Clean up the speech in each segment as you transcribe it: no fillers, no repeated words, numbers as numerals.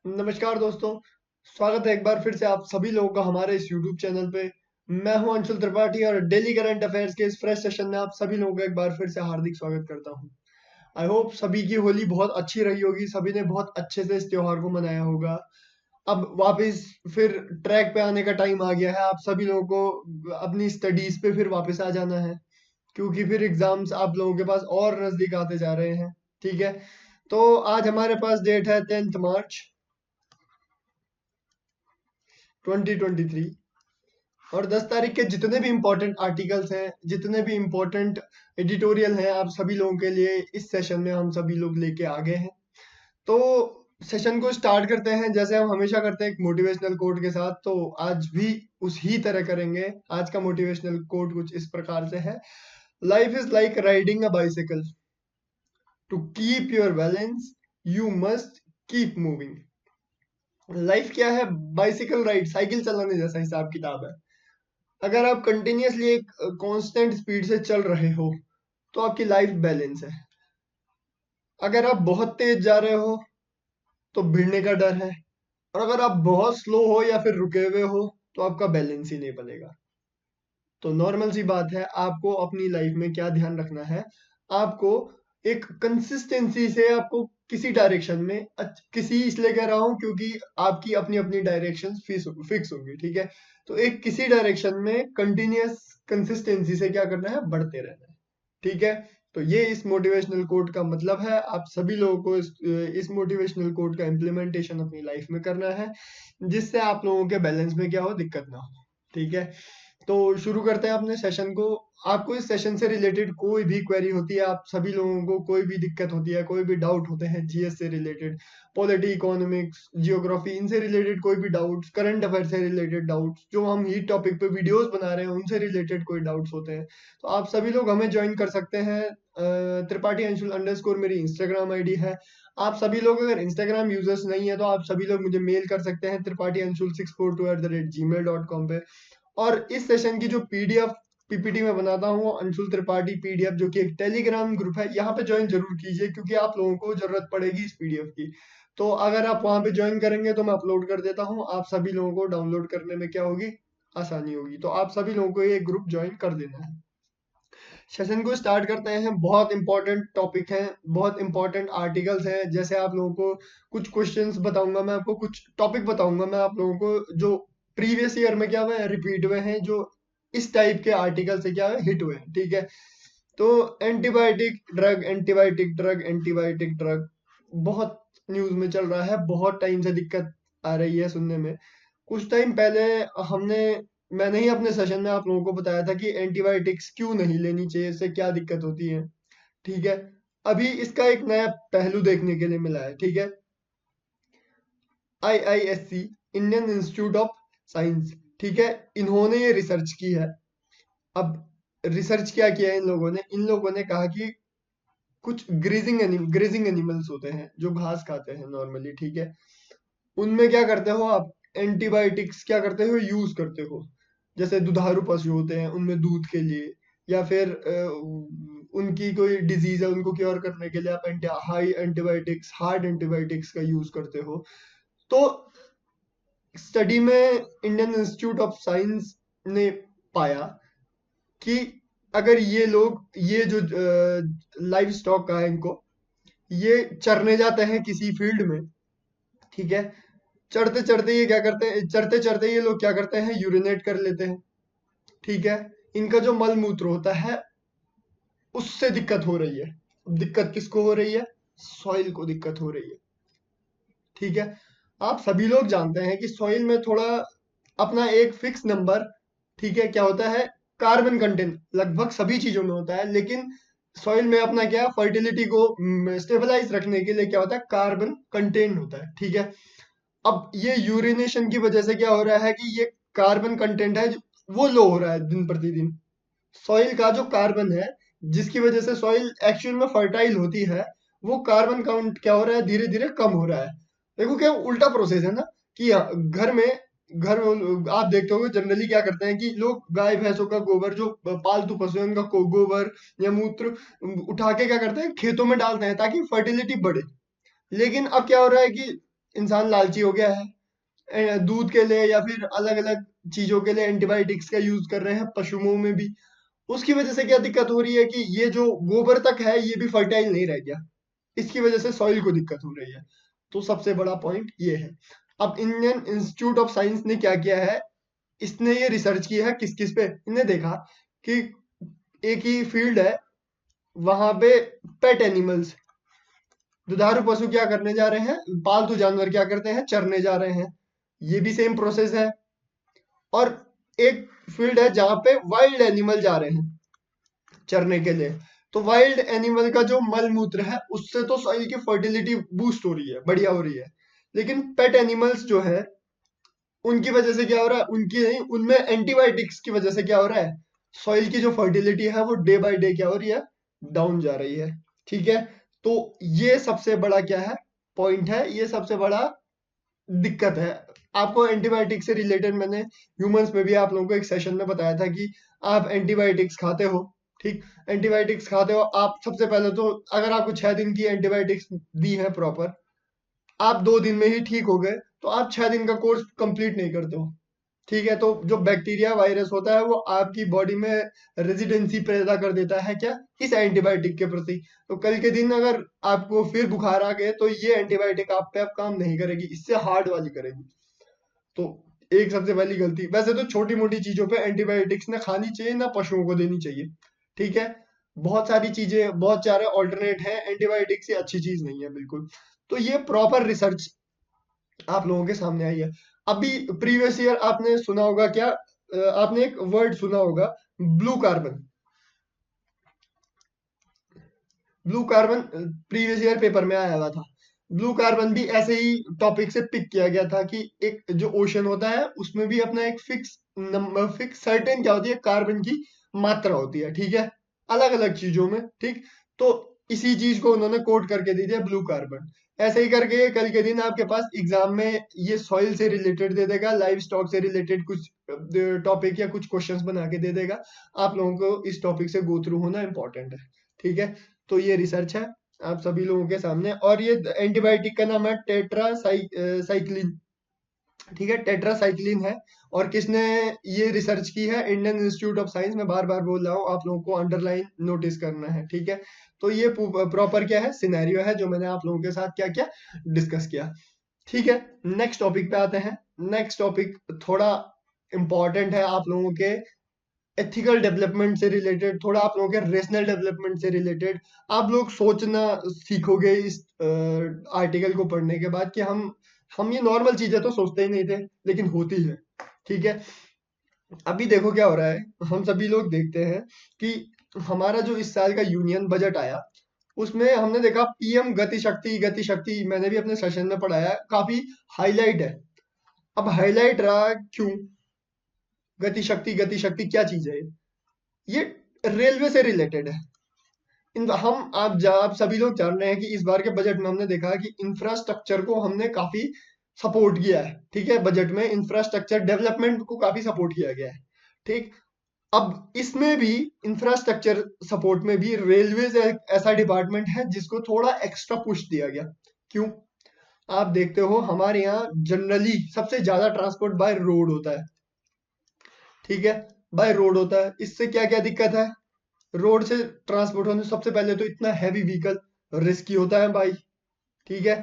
नमस्कार दोस्तों। स्वागत है एक बार फिर से आप सभी लोगों का हमारे इस YouTube चैनल पे। मैं हूं अंशुल त्रिपाठी और डेली करंट अफेयर्स के इस फ्रेश सेशन में आप सभी लोगों का एक बार फिर से हार्दिक स्वागत करता हूं। आई होप सभी की होली बहुत अच्छी रही होगी, सभी ने बहुत अच्छे से इस त्योहार को मनाया होगा। अब वापस फिर ट्रैक पे आने का टाइम आ गया है। आप सभी लोगों को अपनी स्टडीज पे फिर वापस आ जाना है, क्योंकि फिर एग्जाम्स आप लोगों के पास और नजदीक आते जा रहे हैं। ठीक है, तो आज हमारे पास डेट है 10th मार्च 2023 और 10 तारीख के जितने भी इम्पोर्टेंट आर्टिकल्स हैं, जितने भी इम्पोर्टेंट एडिटोरियल हैं, आप सभी लोगों के लिए इस सेशन में हम सभी लोग लेके आ गए हैं। तो सेशन को स्टार्ट करते हैं जैसे हम हमेशा करते हैं, एक मोटिवेशनल कोट के साथ। तो आज भी उसी तरह करेंगे। आज का मोटिवेशनल कोट कुछ इस प्रकार से है: life is like riding a bicycle, to keep your balance you must keep moving. Life क्या है? बाइसिकल राइड, साइकिल चलाने जैसा हिसाब किताब है। अगर आप कंटिन्यूअसली एक कांस्टेंट स्पीड से चल रहे हो तो आपकी लाइफ बैलेंस है। अगर आप बहुत तेज जा रहे हो तो भिड़ने का डर है, और अगर आप बहुत स्लो हो या फिर रुके हुए हो तो आपका बैलेंस ही नहीं बनेगा। तो नॉर्मल सी बात है, आपको अपनी लाइफ में क्या ध्यान रखना है? आपको एक कंसिस्टेंसी से, आपको किसी डायरेक्शन में किसी इसलिए कह रहा हूं क्योंकि आपकी अपनी अपनी डायरेक्शन फिक्स होंगी। ठीक है, तो एक किसी डायरेक्शन में कंटिन्यूअस कंसिस्टेंसी से क्या करना है? बढ़ते रहना है। ठीक है, तो ये इस मोटिवेशनल कोट का मतलब है। आप सभी लोगों को इस मोटिवेशनल कोट का इम्प्लीमेंटेशन अपनी लाइफ में करना है, जिससे आप लोगों के बैलेंस में क्या हो? दिक्कत ना हो। ठीक है, तो शुरू करते हैं अपने सेशन को। आपको इस सेशन से रिलेटेड कोई भी क्वेरी होती है, आप सभी लोगों को कोई भी दिक्कत होती है, कोई भी डाउट होते हैं जीएस से रिलेटेड, पॉलिटी, इकोनॉमिक्स, जियोग्राफी, इनसे रिलेटेड कोई भी डाउट्स, करंट अफेयर से रिलेटेड डाउट्स, जो हम हीट टॉपिक पे वीडियोस बना रहे हैं उनसे रिलेटेड कोई डाउट्स होते हैं, तो आप सभी लोग हमें ज्वाइन कर सकते हैं। त्रिपाठी अंशुल अंडरस्कोर मेरी इंस्टाग्राम आईडी है। आप सभी लोग अगर इंस्टाग्राम यूजर्स नहीं है तो आप सभी लोग मुझे मेल कर सकते हैं त्रिपाठी अंशुल 642@gmail.com पे। और इस सेशन की जो पीडीएफ पीपीटी में बनाता हूँ वो अंशुल त्रिपाठी पीडीएफ, जो कि एक टेलीग्राम ग्रुप है, यहाँ पे ज्वाइन जरूर कीजिए क्योंकि आप लोगों को जरूरत पड़ेगी इस पीडीएफ की। तो अगर आप वहां पे ज्वाइन करेंगे तो मैं अपलोड कर देता हूँ, आप सभी लोगों को डाउनलोड करने में क्या होगी? आसानी होगी। तो आप सभी लोगों को ये ग्रुप ज्वाइन कर देना है। सेशन को स्टार्ट करते हैं। बहुत इंपॉर्टेंट टॉपिक है, बहुत इंपॉर्टेंट आर्टिकल्स हैं। जैसे आप लोगों को कुछ क्वेश्चंस बताऊंगा, मैं आपको कुछ टॉपिक बताऊंगा, मैं आप लोगों को जो प्रीवियस ईयर में क्या हुआ है, रिपीट हुए हैं, जो इस टाइप के आर्टिकल से क्या है, हिट हुए हैं। ठीक है, तो antibiotic drug, antibiotic drug, antibiotic drug बहुत न्यूज में चल रहा है, बहुत टाइम से दिक्कत आ रही है सुनने में। कुछ टाइम पहले हमने मैंने ही अपने सेशन में आप लोगों को बताया था कि एंटीबायोटिक्स क्यों नहीं लेनी चाहिए, इससे क्या दिक्कत होती है। ठीक है, अभी इसका एक नया पहलू देखने के लिए मिला है। ठीक है, IISc, Indian institute of science, ठीक है, इन्होंने ये रिसर्च की है। अब रिसर्च क्या किया है इन लोगों ने कहा कि कुछ ग्रेजिंग एनिमल्स होते हैं जो घास खाते हैं नॉर्मली। ठीक है, उनमें क्या करते हो आप? एंटीबायोटिक्स क्या करते हो? यूज करते हो। जैसे दुधारू पशु होते हैं, उनमें दूध के लिए, या फिर उनकी कोई डिजीज है उनको क्योर करने के लिए आप हाई एंटीबायोटिक्स, हार्ड एंटीबायोटिक्स का यूज करते हो। तो स्टडी में इंडियन इंस्टीट्यूट ऑफ साइंस ने पाया कि अगर ये लोग, ये जो लाइव स्टॉक का है, इनको ये चरने जाते हैं किसी फील्ड में। ठीक है, चढ़ते चढ़ते ये क्या करते हैं, चढ़ते चढ़ते ये लोग क्या करते हैं? यूरिनेट कर लेते हैं। ठीक है, इनका जो मल मूत्र होता है उससे दिक्कत हो रही है। अब दिक्कत किसको हो रही है? सॉइल को दिक्कत हो रही है। ठीक है, आप सभी लोग जानते हैं कि सॉइल में थोड़ा अपना एक फिक्स नंबर, ठीक है, क्या होता है? कार्बन कंटेंट लगभग सभी चीजों में होता है, लेकिन सॉइल में अपना क्या, फर्टिलिटी को स्टेबलाइज रखने के लिए क्या होता है? कार्बन कंटेंट होता है। ठीक है, अब ये यूरिनेशन की वजह से क्या हो रहा है कि ये कार्बन कंटेंट है वो लो हो रहा है दिन प्रतिदिन। सॉइल का जो कार्बन है, जिसकी वजह से सॉइल एक्चुअल में फर्टाइल होती है, वो कार्बन काउंट क्या हो रहा है? धीरे धीरे कम हो रहा है। देखो क्या उल्टा प्रोसेस है ना, कि घर में आप देखते हो जनरली क्या करते हैं कि लोग गाय भैंसों का गोबर, जो पालतू पशु है उनका गोबर या मूत्र उठा के क्या करते हैं? खेतों में डालते हैं ताकि फर्टिलिटी बढ़े। लेकिन अब क्या हो रहा है कि इंसान लालची हो गया है, दूध के लिए या फिर अलग अलग चीजों के लिए एंटीबायोटिक्स का यूज कर रहे हैं, पशुओं में भी। उसकी वजह से क्या दिक्कत हो रही है कि ये जो गोबर तक है ये भी फर्टाइल नहीं रह गया, इसकी वजह से सॉइल को दिक्कत हो रही है। तो सबसे बड़ा पॉइंट ये है। अब इंडियन इंस्टीट्यूट ऑफ साइंस ने क्या किया है, इसने ये रिसर्च की है किस किस पे। इन्हें देखा कि एक ही फील्ड है, वहां पे पेट एनिमल्स, दुधारू पशु क्या करने जा रहे हैं, पालतू जानवर क्या करते हैं, चरने जा रहे हैं, ये भी सेम प्रोसेस है। और एक फील्ड है जहां पे वाइल्ड एनिमल जा रहे हैं चरने के लिए। तो वाइल्ड एनिमल का जो मल मूत्र है उससे तो सॉइल की फर्टिलिटी बूस्ट हो रही है, बढ़िया हो रही है। लेकिन पेट एनिमल्स जो है उनकी वजह से क्या हो रहा है, उनकी नहीं, उनमें एंटीबायोटिक्स की वजह से क्या हो रहा है, सॉइल की जो फर्टिलिटी है वो डे बाय डे क्या हो रही है, डाउन जा रही है। ठीक है, तो ये सबसे बड़ा क्या है, पॉइंट है, ये सबसे बड़ा दिक्कत है। आपको एंटीबायोटिक से रिलेटेड मैंने ह्यूमंस में भी आप लोगों को एक सेशन में बताया था कि आप एंटीबायोटिक्स खाते हो, ठीक, एंटीबायोटिक्स खाते हो आप, सबसे पहले तो अगर आपको 6 दिन की एंटीबायोटिक्स दी है प्रॉपर, आप 2 दिन में ही ठीक हो गए, तो आप 6 दिन का कोर्स कंप्लीट नहीं करते हो। ठीक है, तो जो बैक्टीरिया वायरस होता है वो आपकी बॉडी में रेजिडेंसी पैदा कर देता है क्या, इस एंटीबायोटिक के प्रति। तो कल के दिन अगर आपको फिर बुखार आ गए तो ये एंटीबायोटिक आप पे अब काम नहीं करेगी, इससे हार्ड वाली करेगी। तो एक सबसे पहली गलती, वैसे तो छोटी मोटी चीजों पे एंटीबायोटिक्स ना खानी चाहिए ना पशुओं को देनी चाहिए। ठीक है, बहुत सारी चीजें, बहुत सारे ऑल्टरनेट हैं, एंटीबायोटिक से अच्छी चीज नहीं है बिल्कुल। तो ये प्रॉपर रिसर्च आप लोगों के सामने आई है। अभी प्रीवियस ईयर आपने सुना होगा क्या, आपने एक वर्ड सुना होगा, blue carbon. Blue carbon previous year paper में आया हुआ था। ब्लू कार्बन भी ऐसे ही टॉपिक से पिक किया गया था कि एक जो ओशन होता है उसमें भी अपना एक फिक्स नंबर, फिक्स सर्टेन क्या होती है, कार्बन की मात्रा होती है। ठीक है, अलग अलग चीजों में। ठीक, तो इसी चीज को उन्होंने कोट करके दे दिया ब्लू कार्बन। ऐसे ही करके कल के दिन आपके पास एग्जाम में ये सॉइल से रिलेटेड दे देगा, लाइव स्टॉक से रिलेटेड कुछ टॉपिक या कुछ क्वेश्चंस बना के दे देगा। आप लोगों को इस टॉपिक से गो थ्रू होना इंपॉर्टेंट है। ठीक है, तो ये रिसर्च है आप सभी लोगों के सामने, और ये एंटीबायोटिक का नाम है टेट्रासाइक्लिन। ठीक है, टेट्रासाइक्लिन है। और किसने ये रिसर्च की है, इंडियन इंस्टीट्यूट ऑफ साइंस। मैं बार बार बोल रहा हूँ, आप लोगों को अंडरलाइन नोटिस करना है। ठीक है, तो ये प्रॉपर क्या है, सिनेरियो है जो मैंने आप लोगों के साथ क्या क्या डिस्कस किया। ठीक है, नेक्स्ट टॉपिक पे आते हैं। नेक्स्ट टॉपिक थोड़ा इंपॉर्टेंट है आप लोगों के एथिकल डेवलपमेंट से रिलेटेड, थोड़ा आप लोगों के रेशनल डेवलपमेंट से रिलेटेड। आप लोग सोचना सीखोगे इस आर्टिकल को पढ़ने के बाद कि हम ये नॉर्मल चीजें तो सोचते ही नहीं थे लेकिन होती है। ठीक है, अभी देखो क्या हो रहा है, हम सभी लोग देखते हैं कि हमारा जो इस साल का यूनियन बजट आया उसमें हमने देखा पीएम गति शक्ति, गति शक्ति मैंने भी अपने सेशन में पढ़ाया, काफी हाईलाइट है। अब हाईलाइट रहा क्यों, गति शक्ति क्या चीज है, ये रेलवे से रिलेटेड है। आप सभी लोग जान रहे हैं कि इस बार के बजट में हमने देखा कि इंफ्रास्ट्रक्चर को हमने काफी सपोर्ट किया है। ठीक है, बजट में इंफ्रास्ट्रक्चर डेवलपमेंट को काफी सपोर्ट किया गया है। ठीक, अब इसमें भी इंफ्रास्ट्रक्चर सपोर्ट में भी रेलवे एक ऐसा डिपार्टमेंट है जिसको थोड़ा एक्स्ट्रा पुश दिया गया। क्यों, आप देखते हो हमारे यहाँ जनरली सबसे ज्यादा ट्रांसपोर्ट बाय रोड होता है। ठीक है, बाय रोड होता है, इससे क्या क्या दिक्कत है, रोड से ट्रांसपोर्ट होने सबसे पहले तो इतना हैवी व्हीकल रिस्की होता है भाई। ठीक है,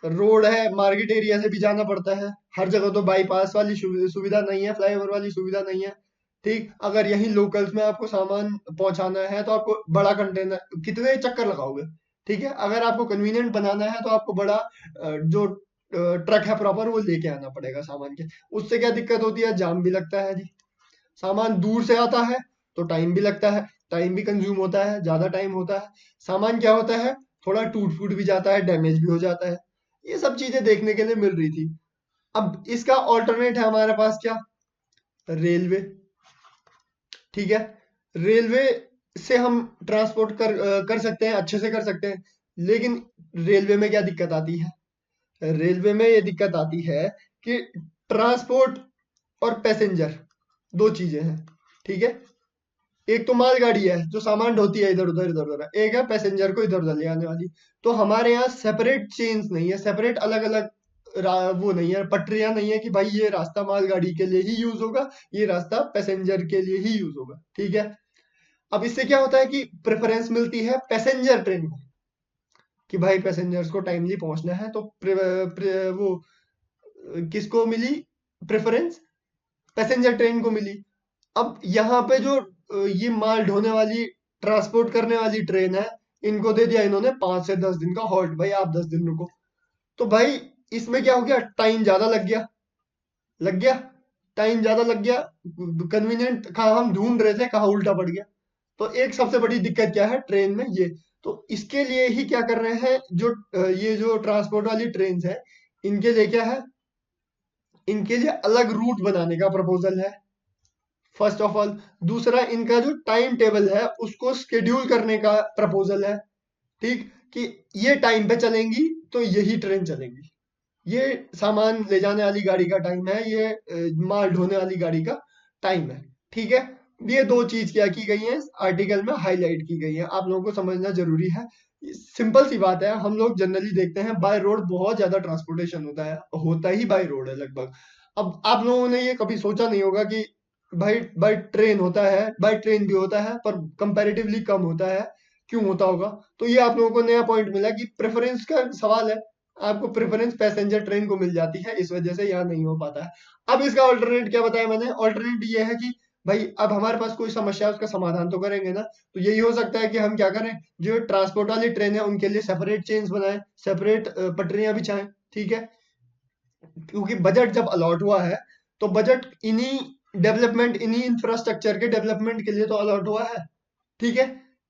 रोड है, मार्केट एरिया से भी जाना पड़ता है, हर जगह तो बाईपास वाली सुविधा नहीं है, फ्लाईओवर वाली सुविधा नहीं है। ठीक, अगर यही लोकल्स में आपको सामान पहुंचाना है तो आपको बड़ा कंटेनर, कितने चक्कर लगाओगे। ठीक है, अगर आपको कन्वीनियंट बनाना है तो आपको बड़ा जो ट्रक है प्रॉपर वो लेके आना पड़ेगा सामान के। उससे क्या दिक्कत होती है, जाम भी लगता है जी, सामान दूर से आता है तो टाइम भी लगता है, टाइम भी कंज्यूम होता है, ज्यादा टाइम होता है। सामान क्या होता है, थोड़ा टूट फूट भी जाता है, डैमेज भी हो जाता है। ये सब चीजें देखने के लिए मिल रही थी। अब इसका ऑल्टरनेट है हमारे पास क्या, रेलवे। ठीक है, रेलवे से हम ट्रांसपोर्ट कर सकते हैं, अच्छे से कर सकते हैं। लेकिन रेलवे में क्या दिक्कत आती है, रेलवे में ये दिक्कत आती है कि ट्रांसपोर्ट और पैसेंजर दो चीजें हैं। ठीक है, एक तो मालगाड़ी है जो सामान ढोती है इधर उधर इधर उधर, एक है पैसेंजर को इधर उधर ले आने वाली। तो हमारे यहाँ सेपरेट चेन्स नहीं है, सेपरेट अलग अलग वो नहीं है, पटरियां नहीं है कि भाई ये रास्ता मालगाड़ी के लिए ही यूज होगा, ये रास्ता पैसेंजर के लिए ही यूज होगा, ठीक है। अब इससे क्या होता है कि प्रेफरेंस मिलती है पैसेंजर ट्रेन को, कि भाई पैसेंजर्स को टाइमली पहुंचना है, तो वो किसको मिली प्रेफरेंस? पैसेंजर ट्रेन को मिली। अब यहाँ पे जो ये माल ढोने वाली, ट्रांसपोर्ट करने वाली ट्रेन है, इनको दे दिया इन्होंने 5 से 10 दिन का हॉल्ट, भाई आप 10 दिन रुको। तो भाई इसमें क्या हो गया, टाइम ज्यादा लग गया, लग गया टाइम ज्यादा लग गया। कन्वीनियंट कहाँ हम ढूंढ रहे थे, कहाँ उल्टा पड़ गया। तो एक सबसे बड़ी दिक्कत क्या है ट्रेन में ये। तो इसके लिए ही क्या कर रहे हैं, जो ये जो ट्रांसपोर्ट वाली ट्रेन है, इनके लिए क्या है, इनके लिए अलग रूट बनाने का प्रपोजल है, फर्स्ट ऑफ ऑल। दूसरा, इनका जो टाइम टेबल है उसको स्केड्यूल करने का प्रपोजल है, ठीक, कि ये टाइम पे चलेंगी तो यही ट्रेन चलेंगी, ये सामान ले जाने वाली गाड़ी का टाइम है, ये माल ढोने वाली गाड़ी का टाइम है, ठीक है। ये दो चीज क्या की गई है आर्टिकल में, हाईलाइट की गई है, आप लोगों को समझना जरूरी है। सिंपल सी बात है, हम लोग जनरली देखते हैं बाय रोड बहुत ज्यादा ट्रांसपोर्टेशन होता ही बाय रोड है लगभग। अब आप लोगों ने ये कभी सोचा नहीं होगा कि भाई बाय ट्रेन होता है, बाय ट्रेन भी होता है पर कंपैरेटिवली कम होता है, क्यों होता होगा? तो ये आप लोगों को नया पॉइंट मिला कि प्रेफरेंस का सवाल है, आपको प्रेफरेंस पैसेंजर ट्रेन को मिल जाती है, इस वजह से यहाँ नहीं हो पाता है। अब इसका ऑल्टरनेट क्या बताया मैंने, ऑल्टरनेट ये है कि भाई अब हमारे पास कोई समस्या है उसका समाधान तो करेंगे ना, तो यही हो सकता है कि हम क्या करें, जो ट्रांसपोर्ट वाली ट्रेन है उनके लिए सेपरेट चेन्स बनाएं, सेपरेट पटरियां बिछाएं, ठीक है। क्योंकि बजट जब अलॉट हुआ है तो बजट इन्हीं इंफ्रास्ट्रक्चर के डेवलपमेंट के लिए तो अलॉट हुआ है, ठीक है।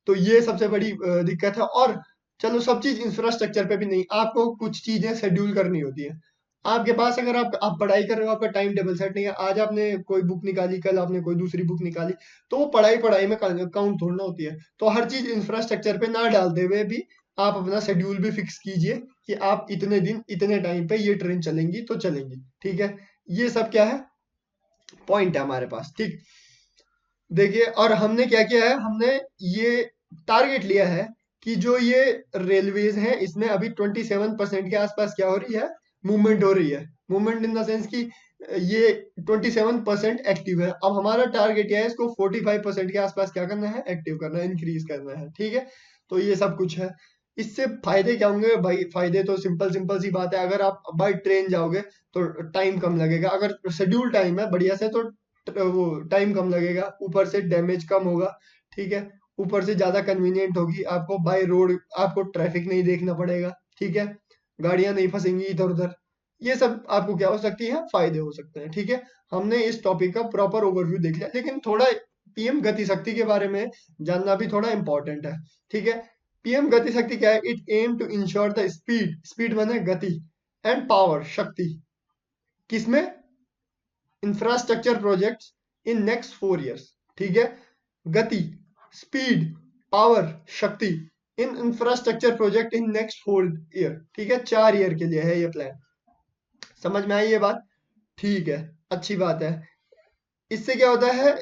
तो ये सबसे बड़ी दिक्कत है। और चलो सब चीज इंफ्रास्ट्रक्चर पे भी नहीं, आपको कुछ चीजें शेड्यूल करनी होती है। आपके पास अगर आप पढ़ाई कर रहे हो, आपका टाइम टेबल सेट नहीं है, आज आपने कोई बुक निकाली, कल आपने कोई दूसरी बुक निकाली, तो वो पढ़ाई पढ़ाई में काउंट थोड़ा होती है। तो हर चीज इंफ्रास्ट्रक्चर पे ना डालते हुए भी आप अपना शेड्यूल भी फिक्स कीजिए कि आप इतने दिन इतने टाइम पे ये ट्रेन चलेंगी तो चलेंगी, ठीक है। ये सब क्या है, पॉइंट है हमारे पास, ठीक। देखिए, और हमने क्या किया है, हमने ये टारगेट लिया है कि जो ये रेलवेज हैं इसमें अभी 27% के आसपास क्या हो रही है, मूवमेंट हो रही है। मूवमेंट इन द सेंस कि ये 27% एक्टिव है। अब हमारा टारगेट क्या है, इसको 45% के आसपास क्या करना है, एक्टिव करना है, इंक्रीज करना है, ठीक है। तो ये सब कुछ है। इससे फायदे क्या होंगे भाई? फायदे तो सिंपल सिंपल सी बात है, अगर आप बाई ट्रेन जाओगे तो टाइम कम लगेगा, अगर शेड्यूल टाइम है बढ़िया से तो वो टाइम कम लगेगा, ऊपर से डैमेज कम होगा, ठीक है। ऊपर से ज्यादा कन्वीनियंट होगी आपको बाय रोड, आपको ट्रैफिक नहीं देखना पड़ेगा, ठीक है। गाड़ियां नहीं फंसेंगी इधर उधर। ये सब आपको क्या हो सकती है, फायदे हो सकते हैं, ठीक है। हमने इस टॉपिक का प्रॉपर ओवरव्यू देख लिया, लेकिन थोड़ा पीएम गति शक्ति के बारे में जानना भी थोड़ा इंपॉर्टेंट है, ठीक है। पीएम गति शक्ति क्या है? It aim to ensure the speed, speed माने गति, एंड पावर शक्ति, किसमें? Infrastructure projects in next 4 years, ठीक है। गति, स्पीड, पावर, शक्ति इन infrastructure project in next 4 year, ठीक है। 4 year के लिए है ये प्लान। समझ में आई ये बात? ठीक है, अच्छी बात है। इससे क्या होता है,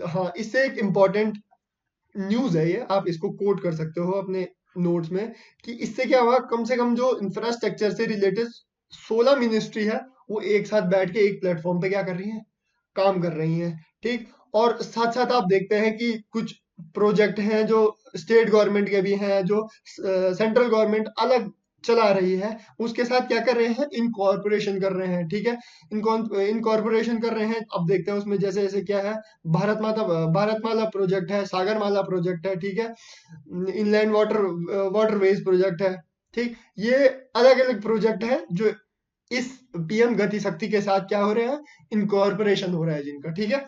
हाँ, इससे एक इम्पोर्टेंट न्यूज है ये, आप इसको कोट कर सकते हो अपने नोट्स में, कि इससे क्या हुआ, कम से कम जो इंफ्रास्ट्रक्चर से रिलेटेड 16 मिनिस्ट्री है वो एक साथ बैठ के एक प्लेटफॉर्म पे क्या कर रही हैं, काम कर रही हैं, ठीक। और साथ साथ आप देखते हैं कि कुछ प्रोजेक्ट हैं जो स्टेट गवर्नमेंट के भी हैं, जो सेंट्रल गवर्नमेंट अलग चला रही है, उसके साथ क्या कर रहे हैं, इनकॉर्पोरेशन कर रहे हैं, ठीक है। इनकॉर्पोरेशन कर रहे हैं। अब देखते हैं उसमें जैसे जैसे क्या है, भारतमाला प्रोजेक्ट है, सागरमाला प्रोजेक्ट है, ठीक है। इनलैंड वाटरवेज प्रोजेक्ट है, ठीक। ये अलग अलग प्रोजेक्ट है जो इस पीएम गति शक्ति के साथ क्या हो रहे हैं, इनकॉर्पोरेशन हो रहा है जिनका, ठीक है।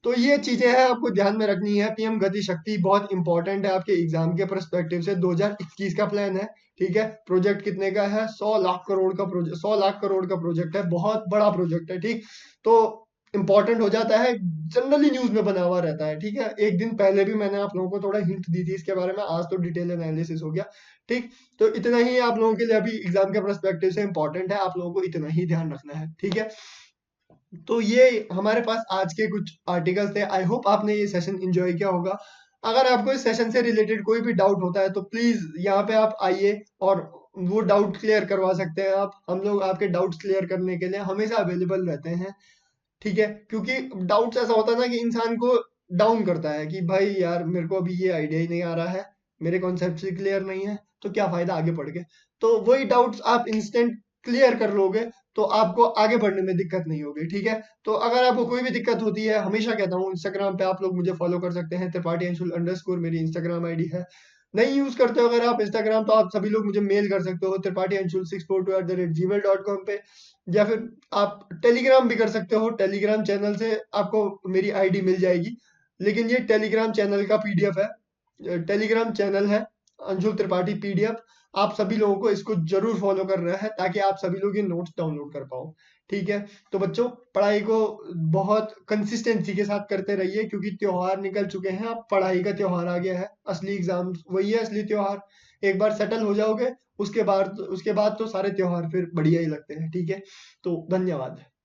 तो ये चीजें हैं आपको ध्यान में रखनी है। पीएम गति शक्ति बहुत इंपॉर्टेंट है आपके एग्जाम के परस्पेक्टिव से। 2021 का प्लान है, ठीक है। प्रोजेक्ट कितने का है? 100 लाख करोड़ का प्रोजेक्ट, 100 लाख करोड़ का प्रोजेक्ट है, बहुत बड़ा प्रोजेक्ट है, ठीक। तो इंपॉर्टेंट हो जाता है, जनरली न्यूज में बना हुआ रहता है, ठीक है। एक दिन पहले भी मैंने आप लोगों को थोड़ा हिंट दी थी इसके बारे में, आज तो डिटेल एनालिसिस हो गया, ठीक। तो इतना ही आप लोगों के लिए अभी एग्जाम के पर्सपेक्टिव से इंपॉर्टेंट है, आप लोगों को इतना ही ध्यान रखना है, ठीक है। तो ये हमारे पास आज के कुछ आर्टिकल्स थे। आई होप आपने ये सेशन एंजॉय किया होगा। अगर आपको इस सेशन से रिलेटेड कोई भी डाउट होता है तो प्लीज यहाँ पे आप आइए और वो डाउट क्लियर करवा सकते हैं आप। हम लोग आपके डाउट्स क्लियर करने के लिए हमेशा अवेलेबल रहते हैं, ठीक है? क्योंकि डाउट्स ऐसा होता है ना कि इंसान को डाउन करता है कि भाई यार मेरे को अभी ये आइडिया ही नहीं आ रहा है, मेरे कॉन्सेप्ट ही क्लियर नहीं है, तो क्या फायदा आगे पढ़ के। तो वही डाउट्स आप इंस्टेंट क्लियर कर लोगे तो आपको आगे बढ़ने में दिक्कत नहीं होगी, ठीक है? तो अगर आपको कोई भी दिक्कत होती है, हमेशा कहता हूँ इंस्टाग्राम पे आप लोग मुझे फॉलो कर सकते हैं, त्रिपाठी__ मेरी इंस्टाग्राम आईडी है। नहीं यूज करते हो अगर आप इंस्टाग्राम, तो आप सभी लोग मुझे मेल कर सकते हो tripathi_642@gmail.com पे, या फिर आप टेलीग्राम भी कर सकते हो। टेलीग्राम चैनल से आपको मेरी आईडी मिल जाएगी, लेकिन ये टेलीग्राम चैनल का पीडीएफ है। टेलीग्राम चैनल है अंशुल त्रिपाठी पीडीएफ। आप सभी लोगों को इसको जरूर फॉलो करना है ताकि आप सभी लोग ये नोट्स डाउनलोड कर पाओ, ठीक है? तो बच्चों, पढ़ाई को बहुत कंसिस्टेंसी के साथ करते रहिए, क्योंकि त्योहार निकल चुके हैं, अब पढ़ाई का त्योहार आ गया है। असली एग्जाम वही है, असली त्योहार। एक बार सेटल हो जाओगे, उसके बाद तो सारे त्योहार फिर बढ़िया ही लगते हैं, ठीक है? तो धन्यवाद।